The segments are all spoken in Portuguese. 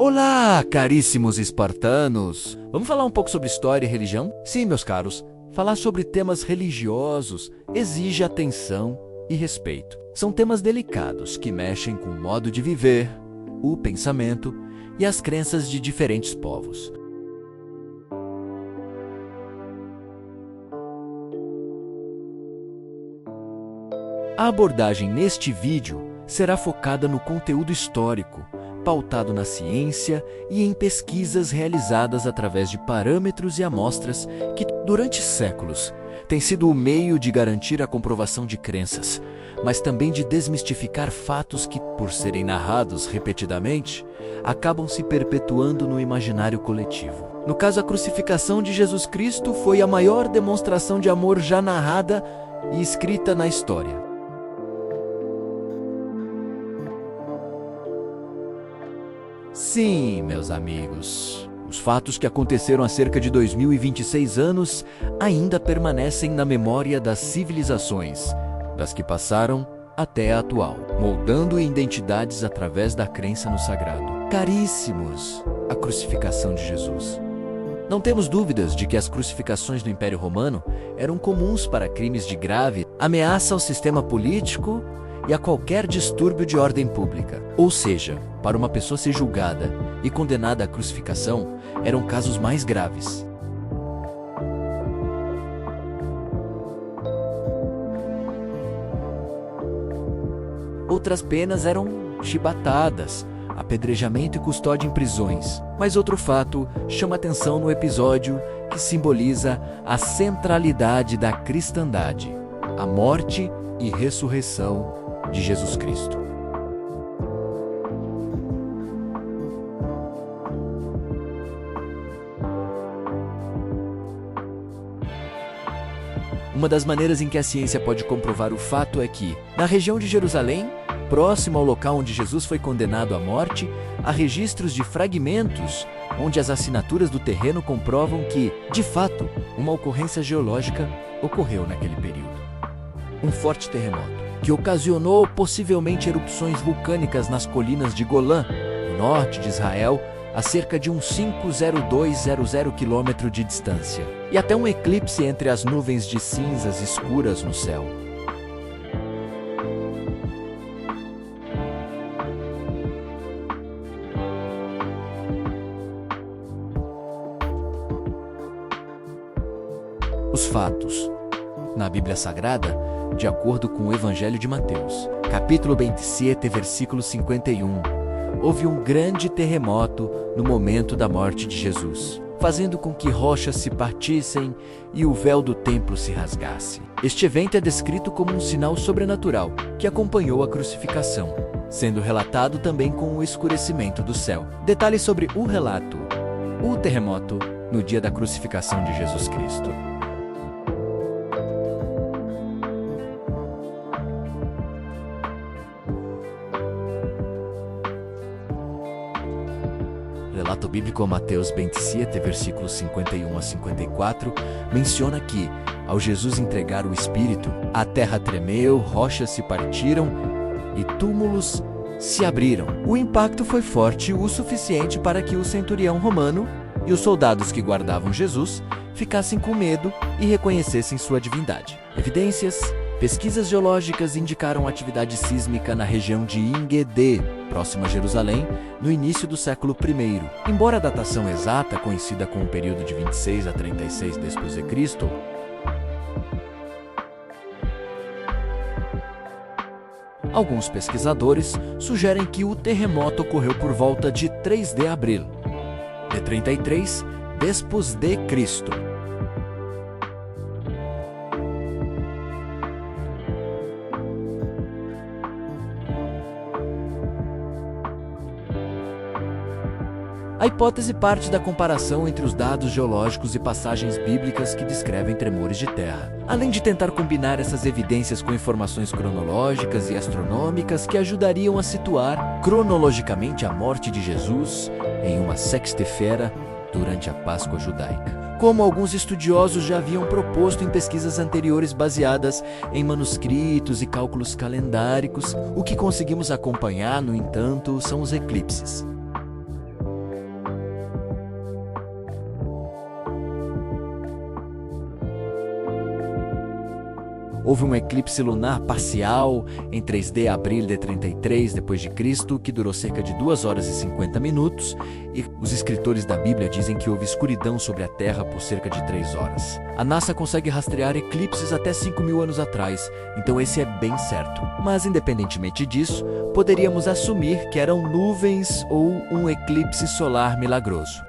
Olá, caríssimos espartanos! Vamos falar um pouco sobre história e religião? Sim, meus caros, falar sobre temas religiosos exige atenção e respeito. São temas delicados que mexem com o modo de viver, o pensamento e as crenças de diferentes povos. A abordagem neste vídeo será focada no conteúdo histórico, pautado na ciência e em pesquisas realizadas através de parâmetros e amostras que, durante séculos, têm sido o meio de garantir a comprovação de crenças, mas também de desmistificar fatos que, por serem narrados repetidamente, acabam se perpetuando no imaginário coletivo. No caso, a crucificação de Jesus Cristo foi a maior demonstração de amor já narrada e escrita na história. Sim, meus amigos, os fatos que aconteceram há cerca de 2026 anos ainda permanecem na memória das civilizações, das que passaram até a atual, moldando identidades através da crença no sagrado. Caríssimos, a crucificação de Jesus. Não temos dúvidas de que as crucificações do Império Romano eram comuns para crimes de grave ameaça ao sistema político e a qualquer distúrbio de ordem pública. Ou seja, para uma pessoa ser julgada e condenada à crucificação, eram casos mais graves. Outras penas eram chibatadas, apedrejamento e custódia em prisões. Mas outro fato chama atenção no episódio que simboliza a centralidade da cristandade, a morte e ressurreição de Jesus Cristo. Uma das maneiras em que a ciência pode comprovar o fato é que, na região de Jerusalém, próximo ao local onde Jesus foi condenado à morte, há registros de fragmentos onde as assinaturas do terreno comprovam que, de fato, uma ocorrência geológica ocorreu naquele período. Um forte terremoto, que ocasionou possivelmente erupções vulcânicas nas colinas de Golã, no norte de Israel, a cerca de uns 50200 km de distância, e até um eclipse entre as nuvens de cinzas escuras no céu. Os fatos. Na Bíblia Sagrada, de acordo com o Evangelho de Mateus, capítulo 27, versículo 51, houve um grande terremoto no momento da morte de Jesus, fazendo com que rochas se partissem e o véu do templo se rasgasse. Este evento é descrito como um sinal sobrenatural que acompanhou a crucificação, sendo relatado também com o escurecimento do céu. Detalhes sobre o relato: o terremoto no dia da crucificação de Jesus Cristo. Relato bíblico Mateus 27, versículos 51 a 54, menciona que, ao Jesus entregar o Espírito, a terra tremeu, rochas se partiram e túmulos se abriram. O impacto foi forte o suficiente para que o centurião romano e os soldados que guardavam Jesus ficassem com medo e reconhecessem sua divindade. Evidências. Pesquisas geológicas indicaram atividade sísmica na região de En-Gedi, próximo a Jerusalém, no início do século I. Embora a datação exata, coincida com o período de 26 a 36 d.C., alguns pesquisadores sugerem que o terremoto ocorreu por volta de 3 de abril, de 33 depois de Cristo. A hipótese parte da comparação entre os dados geológicos e passagens bíblicas que descrevem tremores de terra, além de tentar combinar essas evidências com informações cronológicas e astronômicas que ajudariam a situar cronologicamente a morte de Jesus em uma sexta-feira durante a Páscoa judaica. Como alguns estudiosos já haviam proposto em pesquisas anteriores baseadas em manuscritos e cálculos calendáricos, o que conseguimos acompanhar, no entanto, são os eclipses. houve um eclipse lunar parcial em 3D abril de 33 d.C., que durou cerca de 2 horas e 50 minutos, e os escritores da Bíblia dizem que houve escuridão sobre a Terra por cerca de 3 horas. A NASA consegue rastrear eclipses até 5.000 anos atrás, então esse é bem certo. Mas independentemente disso, poderíamos assumir que eram nuvens ou um eclipse solar milagroso.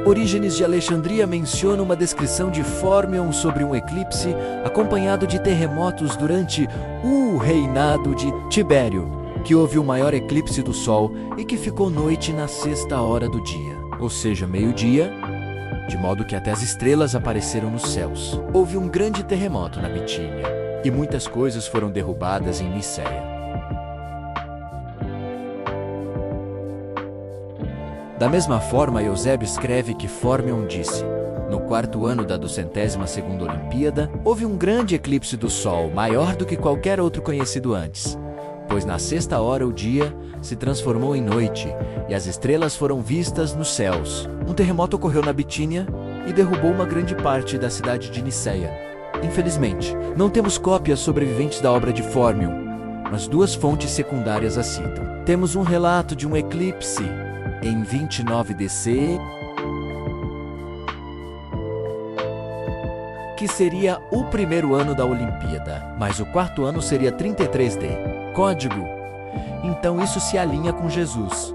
Orígenes de Alexandria menciona uma descrição de Fórmion sobre um eclipse acompanhado de terremotos durante o reinado de Tibério, que houve o maior eclipse do Sol e que ficou noite na 6ª hora do dia, ou seja, meio-dia, de modo que até as estrelas apareceram nos céus. Houve um grande terremoto na Bitínia e muitas coisas foram derrubadas em Niceia. Da mesma forma, Eusébio escreve que Fórmion disse: no 4º ano da 202ª Olimpíada, houve um grande eclipse do Sol, maior do que qualquer outro conhecido antes, pois na 6ª hora o dia se transformou em noite e as estrelas foram vistas nos céus. Um terremoto ocorreu na Bitínia e derrubou uma grande parte da cidade de Niceia. Infelizmente, não temos cópias sobreviventes da obra de Fórmion, mas 2 fontes secundárias a citam. Temos um relato de um eclipse em 29 DC, que seria o 1º ano da Olimpíada, mas o 4º ano seria 33D. Código. Então isso se alinha com Jesus.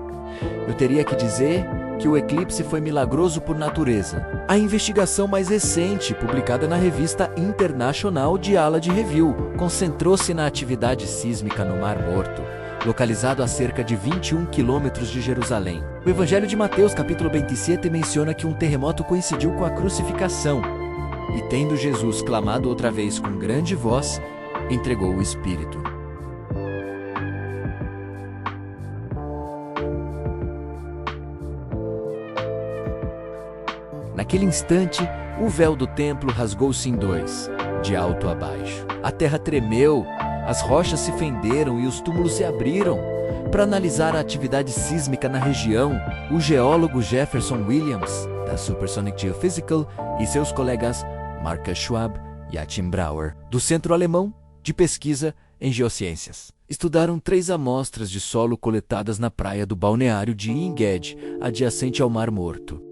Eu teria que dizer que o eclipse foi milagroso por natureza. A investigação mais recente, publicada na revista International Geology Review, concentrou-se na atividade sísmica no Mar Morto, localizado a cerca de 21 quilômetros de Jerusalém. O Evangelho de Mateus, capítulo 27, menciona que um terremoto coincidiu com a crucificação, e tendo Jesus clamado outra vez com grande voz, entregou o Espírito. Naquele instante, o véu do templo rasgou-se em 2, de alto a baixo. A terra tremeu, as rochas se fenderam e os túmulos se abriram. Para analisar a atividade sísmica na região, o geólogo Jefferson Williams, da Supersonic Geophysical, e seus colegas Marcus Schwab e Achim Brauer, do Centro Alemão de Pesquisa em Geociências, estudaram 3 amostras de solo coletadas na praia do balneário de Engedi, adjacente ao Mar Morto.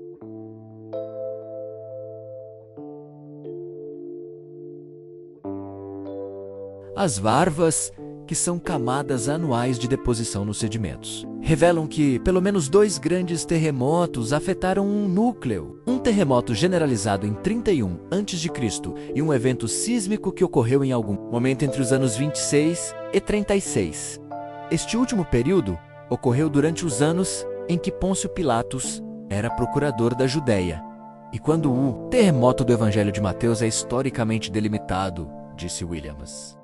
As varvas, que são camadas anuais de deposição nos sedimentos, revelam que pelo menos 2 grandes terremotos afetaram um núcleo. Um terremoto generalizado em 31 a.C. e um evento sísmico que ocorreu em algum momento entre os anos 26 e 36. Este último período ocorreu durante os anos em que Pôncio Pilatos era procurador da Judéia, e quando o terremoto do Evangelho de Mateus é historicamente delimitado, disse Williams.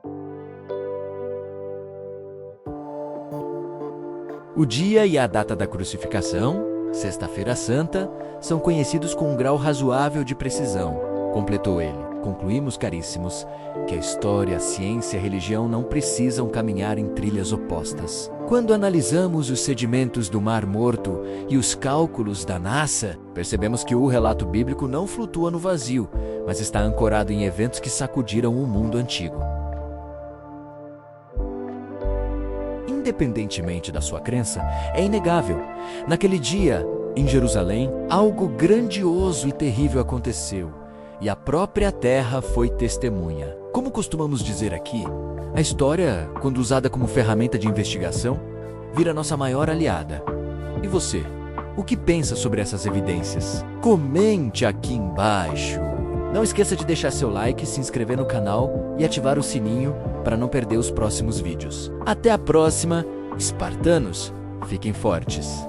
O dia e a data da crucificação, Sexta-feira Santa, são conhecidos com um grau razoável de precisão, completou ele. Concluímos, caríssimos, que a história, a ciência e a religião não precisam caminhar em trilhas opostas. Quando analisamos os sedimentos do Mar Morto e os cálculos da NASA, percebemos que o relato bíblico não flutua no vazio, mas está ancorado em eventos que sacudiram o mundo antigo. Independentemente da sua crença, é inegável. Naquele dia, em Jerusalém, algo grandioso e terrível aconteceu, e a própria terra foi testemunha. Como costumamos dizer aqui, a história, quando usada como ferramenta de investigação, vira nossa maior aliada. E você, o que pensa sobre essas evidências? Comente aqui embaixo. Não esqueça de deixar seu like, se inscrever no canal e ativar o sininho para não perder os próximos vídeos. Até a próxima, espartanos, fiquem fortes!